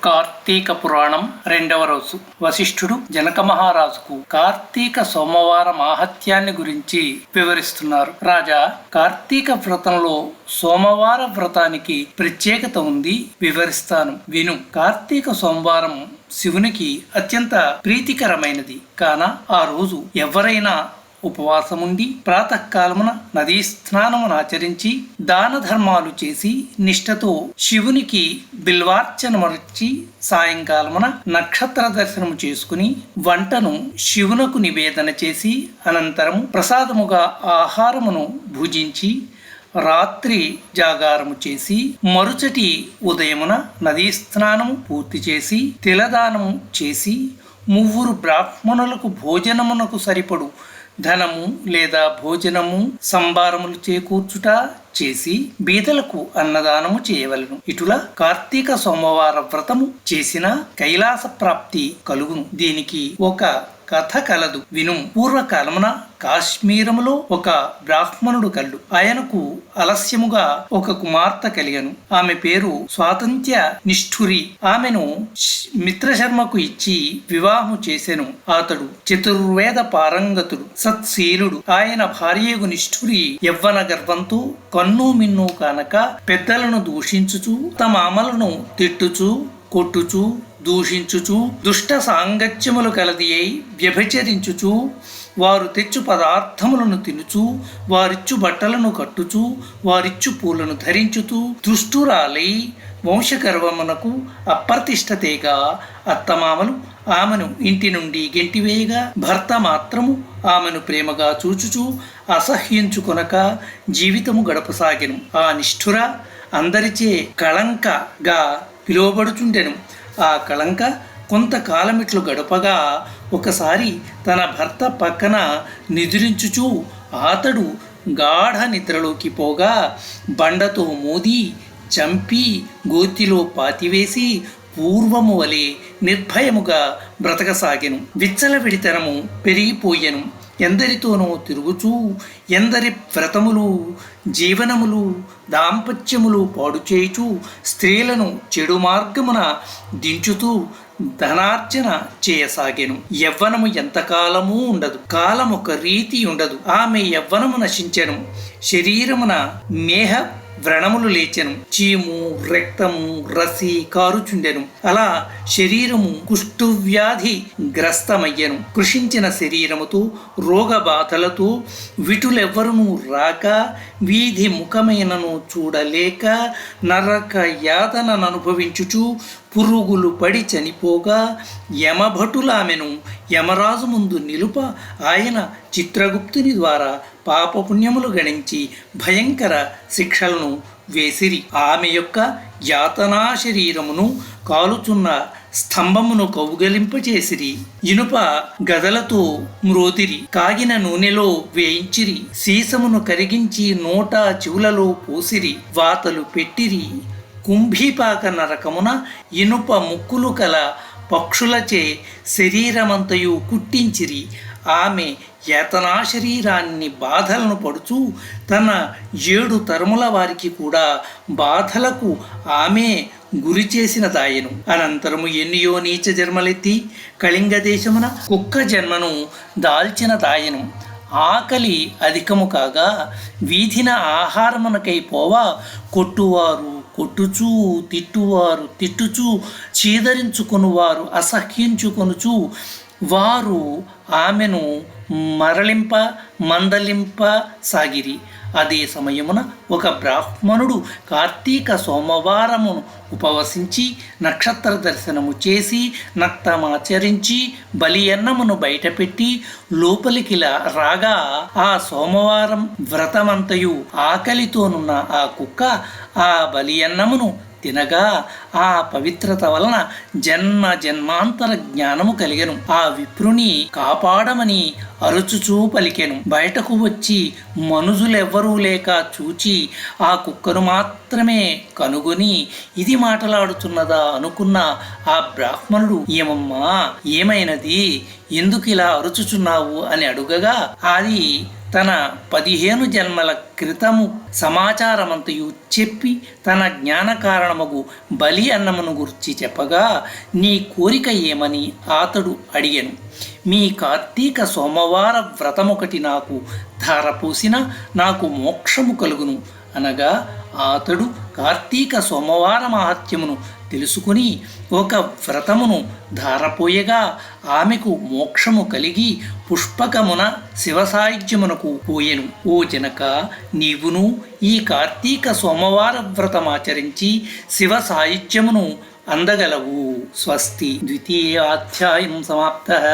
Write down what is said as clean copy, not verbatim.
కార్తీక పురాణం 2వ రోజు. వశిష్ఠుడు జనక మహారాజుకు కార్తీక సోమవార మాహాత్యాన్ని గురించి వివరిస్తున్నారు. రాజా, కార్తీక వ్రతంలో సోమవార వ్రతానికి ప్రత్యేకత ఉంది, వివరిస్తాను విను. కార్తీక సోమవారం శివునికి అత్యంత ప్రీతికరమైనది కాన ఆ రోజు ఎవరైనా ఉపవాసముండి ప్రాతకాలమున నదీ స్నానమును ఆచరించి దాన ధర్మాలు చేసి నిష్ఠతో శివునికి బిల్వార్చనమర్చి సాయంకాలమున నక్షత్ర దర్శనము చేసుకుని వంటను శివునకు నివేదన చేసి అనంతరము ప్రసాదముగా ఆహారమును భుజించి రాత్రి జాగారము చేసి మరుసటి ఉదయమున నదీ స్నానము పూర్తి చేసి తిలదానము చేసి 3 బ్రాహ్మణులకు భోజనమునకు సరిపడు ధనము లేదా భోజనము సంభారములు చేకూర్చుట చేసి బీదలకు అన్నదానము చేయవలెను. ఇటులా కార్తీక సోమవార వ్రతము చేసిన కైలాస ప్రాప్తి కలుగును. దీనికి ఒక కథ కలదు, విను. పూర్వకాలమున కాశ్మీరములో ఒక బ్రాహ్మణుడు కలడు. ఆయనకు ఆలస్యముగా ఒక కుమార్తె కలిగను. ఆమె పేరు స్వాతంత్య నిష్ఠురి. ఆమెను మిత్రశర్మకు ఇచ్చి వివాహము చేసెను. అతడు చతుర్వేద పారంగతుడు, సత్శీలుడు. ఆయన భార్యకు నిష్ఠురి యవ్వన గర్వంతో కన్ను మిన్ను కానక పెద్దలను దూషించుచు తమ అమలను తిట్టుచు కొట్టుచు దూషించుచు దుష్ట సాంగత్యములు కలది అయి వ్యభిచరించుచు వారు తెచ్చు పదార్థములను తినుచు వారిచ్చు బట్టలను కట్టుచు వారిచ్చు పూలను ధరించుతూ దుష్టురాలై వంశగర్వమునకు అప్రతిష్టతేగా అత్తమామలు ఆమెను ఇంటి నుండి గెంటివేయగా భర్త మాత్రము ఆమెను ప్రేమగా చూచుచూ అసహ్యించుకొనక జీవితము గడపసాగెను. ఆ నిష్ఠుర అందరిచే కళంకగా పిలువబడుచుండెను. ఆ కళంక కొంతకాలమిట్లు గడపగా ఒకసారి తన భర్త పక్కన నిద్రించుచూ అతడు గాఢ నిద్రలోకి పోగా బండతో మోది చంపి గోతిలో పాతివేసి పూర్వము వలె నిర్భయముగా బ్రతకసాగెను. విచ్చలవిడితనము పెరిగిపోయెను. ఎందరితోనో తిరుగుచూ ఎందరి వ్రతములు జీవనములు దాంపత్యములు పాడు చేయుచూ స్త్రీలను చెడు మార్గమున దించుతూ ధనార్జన చేయసాగెను. యవ్వనము ఎంతకాలమూ ఉండదు, కాలం ఒక రీతి ఉండదు. ఆమె యవ్వనము నశించెను. శరీరమున మేహ వ్రణములు లేచెను. చీము రక్తము రసి కారుచుండెను. అలా శరీరము కుష్ఠువ్యాధి గ్రస్తమయ్యను. కృషించిన శరీరముతో రోగ బాధలతో విటులెవ్వరునూ రాక వీధి ముఖమైనను చూడలేక నరక యాతనను అనుభవించుచు పురుగులు పడి చనిపోగా యమభటులామెను యమరాజు ముందు నిలుప ఆయన చిత్రగుప్తుని ద్వారా పాపపుణ్యములు గణించి భయంకర శిక్షలను వేసిరి. ఆమె యొక్క యాతనా శరీరమును కాలుచున్న స్తంభమును కౌగలింపచేసిరి. ఇనుప గదలతో మ్రోతిరి. కాగిన నూనెలో వేయించిరి. సీసమును కరిగించి నోట చెవులలో పోసిరి. వాతలు పెట్టిరి. కుంభీపాక నరకమున ఇనుప ముక్కులు కల పక్షులచే శరీరమంతయు కుట్టించిరి. ఆమె యాతనా శరీరాన్ని బాధలను పడుచు తన 7 తరముల వారికి కూడా బాధలకు ఆమె గురి చేసిన దాయను. అనంతరము ఎన్నియో నీచ జన్మలెత్తి కళింగ దేశమున కుక్క జన్మను దాల్చిన దాయను. ఆకలి అధికము కాగా వీధిన ఆహారమునకై పోవా కొట్టువారు కొట్టుచూ తిట్టువారు తిట్టుచూ చీదరించుకొనువారు అసహ్యించుకొనుచు వారు ఆమెను మరలింప మందలింప సాగిరి. అదే సమయమున ఒక బ్రాహ్మణుడు కార్తీక సోమవారమును ఉపవసించి నక్షత్ర దర్శనము చేసి నక్తమాచరించి బలి అన్నమును బయటపెట్టి లోపలికి రాగా ఆ సోమవారం వ్రతమంతయు ఆకలితోనున్న ఆ కుక్క ఆ బలి అన్నమును తినగా ఆ పవిత్రత వలన జన్మ జన్మాంతర జ్ఞానము కలిగెను. ఆ విప్రుని కాపాడమని అరుచుచూ పలికెను. బయటకు వచ్చి మనుజులెవ్వరూ లేక చూచి ఆ కుక్కను మాత్రమే కనుగొని ఇది మాటలాడుతున్నదా అనుకున్న ఆ బ్రాహ్మణుడు, ఏమమ్మా, ఏమైనది, ఎందుకు ఇలా అరుచుచున్నావు అని అడుగగా అది తన 15 జన్మల క్రితము సమాచారమంతయు చెప్పి తన జ్ఞాన కారణమగు బలి అన్నమును గుర్చి చెప్పగా, నీ కోరిక ఏమని అతడు అడిగెను. మీ కార్తీక సోమవార వ్రతమొకటి నాకు ధారపోసిన నాకు మోక్షము కలుగును అనగా, అతడు కార్తీక సోమవార మహత్యమును తెలుసుకుని ఒక వ్రతమును ధారపోయగా ఆమెకు మోక్షము కలిగి పుష్పకమున శివసాయుజ్యమునకు పోయెను. ఓ జనక, నీవును ఈ కార్తీక సోమవార వ్రతమాచరించి శివ సాయుజ్యమును అందగలవు. స్వస్తి. ద్వితీయాధ్యాయం సమాప్తః.